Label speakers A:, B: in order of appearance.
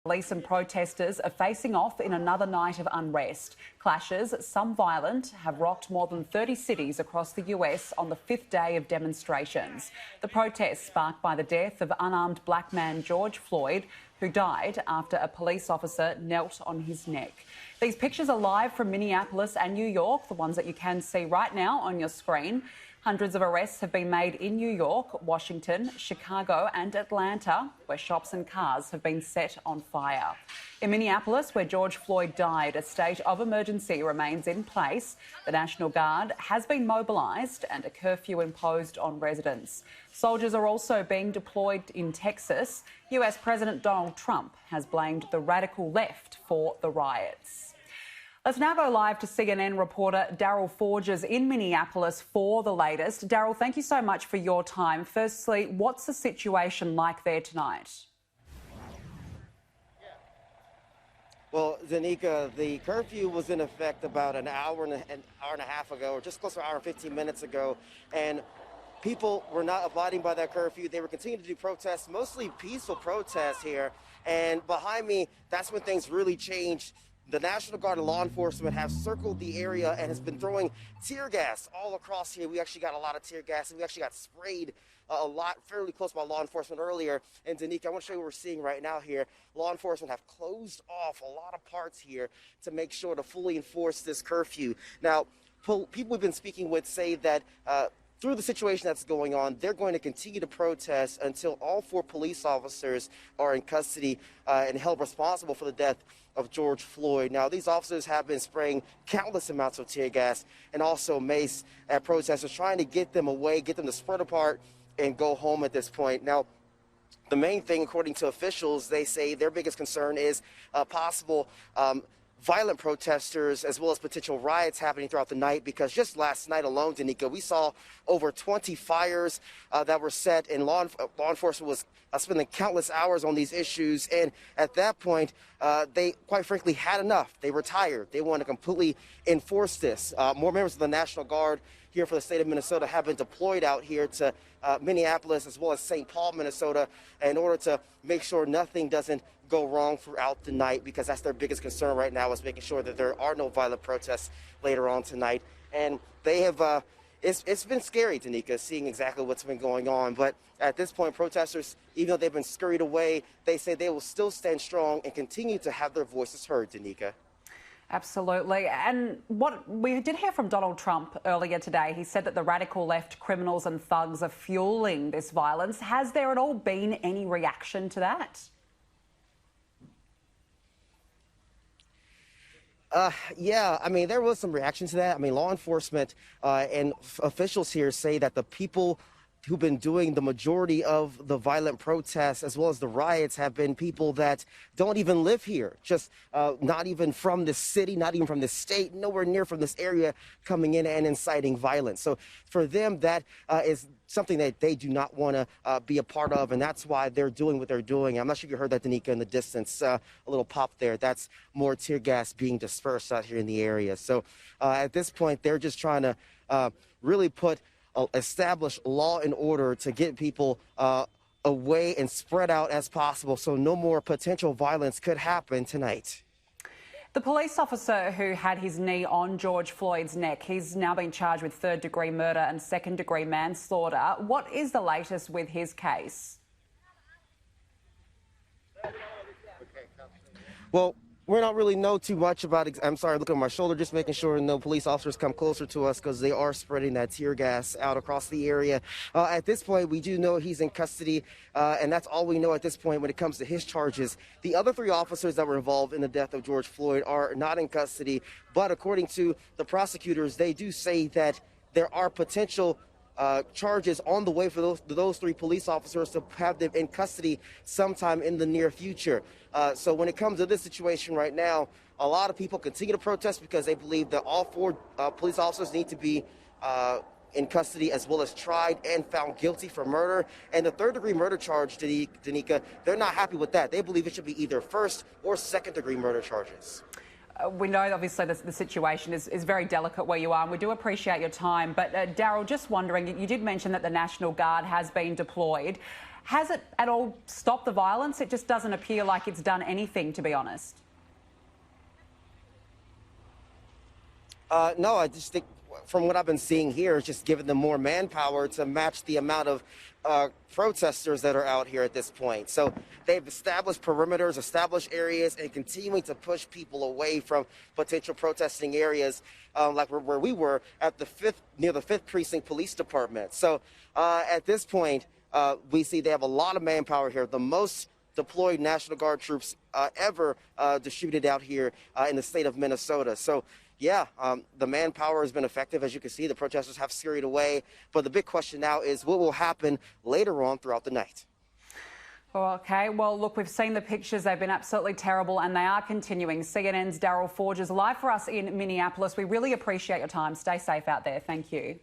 A: Police and protesters are facing off in another night of unrest. Clashes, some violent, have rocked more than 30 cities across the US on the fifth day of demonstrations. The protests sparked by the death of unarmed black man George Floyd, who died after a police officer knelt on his neck. These pictures are live from Minneapolis and New York, the ones that you can see right now on your screen. Hundreds of arrests have been made in New York, Washington, Chicago and Atlanta, where shops and cars have been set on fire. In Minneapolis, where George Floyd died, a state of emergency remains in place. The National Guard has been mobilised and a curfew imposed on residents. Soldiers are also being deployed in Texas. US President Donald Trump has blamed the radical left for the riots. Let's now go live to CNN reporter Darryl Forges in Minneapolis for the latest. Darryl, thank you so much for your time. Firstly, what's the situation like there tonight?
B: Well, Danica, the curfew was in effect about an hour and a half ago, or just close to an hour and 15 minutes ago, and people were not abiding by that curfew. They were continuing to do protests, mostly peaceful protests here, and behind me, that's when things really changed. The National Guard and law enforcement have circled the area and has been throwing tear gas all across here. We actually got a lot of tear gas, and we actually got sprayed a lot fairly close by law enforcement earlier. And Danica, I want to show you what we're seeing right now here. Law enforcement have closed off a lot of parts here to make sure to fully enforce this curfew. Now, people we've been speaking with say that through the situation that's going on, they're going to continue to protest until all 4 police officers are in custody and held responsible for the death of George Floyd. Now, these officers have been spraying countless amounts of tear gas and also mace at protesters, trying to get them away, get them to spread apart and go home at this point. Now, the main thing, according to officials, they say their biggest concern is possible violent protesters as well as potential riots happening throughout the night, because just last night alone, Danica, we saw over 20 fires that were set, and law enforcement was spending countless hours on these issues. And at that point, they quite frankly had enough. They were tired. They want to completely enforce this. More members of the National Guard here for the state of Minnesota have been deployed out here to Minneapolis as well as St. Paul, Minnesota, in order to make sure nothing doesn't go wrong throughout the night, because that's their biggest concern right now, is making sure that there are no violent protests later on tonight. And they have, it's been scary, Danica, seeing exactly what's been going on. But at this point, protesters, even though they've been scurried away, they say they will still stand strong and continue to have their voices heard, Danica.
A: Absolutely. And what we did hear from Donald Trump earlier today, he said that the radical left, criminals and thugs are fueling this violence. Has there at all been any reaction to that?
B: Yeah, I mean, there was some reaction to that. I mean, law enforcement and officials here say that the people who've been doing the majority of the violent protests as well as the riots have been people that don't even live here, just not even from this city, not even from this state, nowhere near from this area, coming in and inciting violence. So for them, that is something that they do not want to be a part of, and that's why they're doing what they're doing. I'm not sure if you heard that, Danica, in the distance, a little pop there. That's more tear gas being dispersed out here in the area. So at this point, they're just trying to really establish law and order to get people away and spread out as possible, so no more potential violence could happen tonight.
A: The police officer who had his knee on George Floyd's neck, he's now been charged with third-degree murder and second-degree manslaughter. What is the latest with his case?
B: Well, we don't really know too much about it. I'm sorry, looking at my shoulder, just making sure no police officers come closer to us, because they are spreading that tear gas out across the area. At this point, we do know he's in custody, and that's all we know at this point when it comes to his charges. The other 3 officers that were involved in the death of George Floyd are not in custody, but according to the prosecutors, they do say that there are potential charges on the way for those 3 police officers to have them in custody sometime in the near future. So when it comes to this situation right now, a lot of people continue to protest because they believe that all 4 police officers need to be in custody as well as tried and found guilty for murder. And the third-degree murder charge, Danica, they're not happy with that. They believe it should be either first or second-degree murder charges.
A: We know, obviously, the situation is very delicate where you are, and we do appreciate your time. But, Darryl, just wondering, you did mention that the National Guard has been deployed. Has it at all stopped the violence? It just doesn't appear like it's done anything, to be honest.
B: No, I just think from what I've been seeing here, it's just giving them more manpower to match the amount of protesters that are out here at this point. So they've established perimeters, established areas, and continuing to push people away from potential protesting areas, like where we were at near the 5th Precinct Police Department. So at this point, we see they have a lot of manpower here, the most deployed National Guard troops ever distributed out here in the state of Minnesota. So yeah, the manpower has been effective. As you can see, the protesters have scurried away. But the big question now is what will happen later on throughout the night?
A: OK, well, look, we've seen the pictures. They've been absolutely terrible, and they are continuing. CNN's Darryl Forges live for us in Minneapolis. We really appreciate your time. Stay safe out there. Thank you.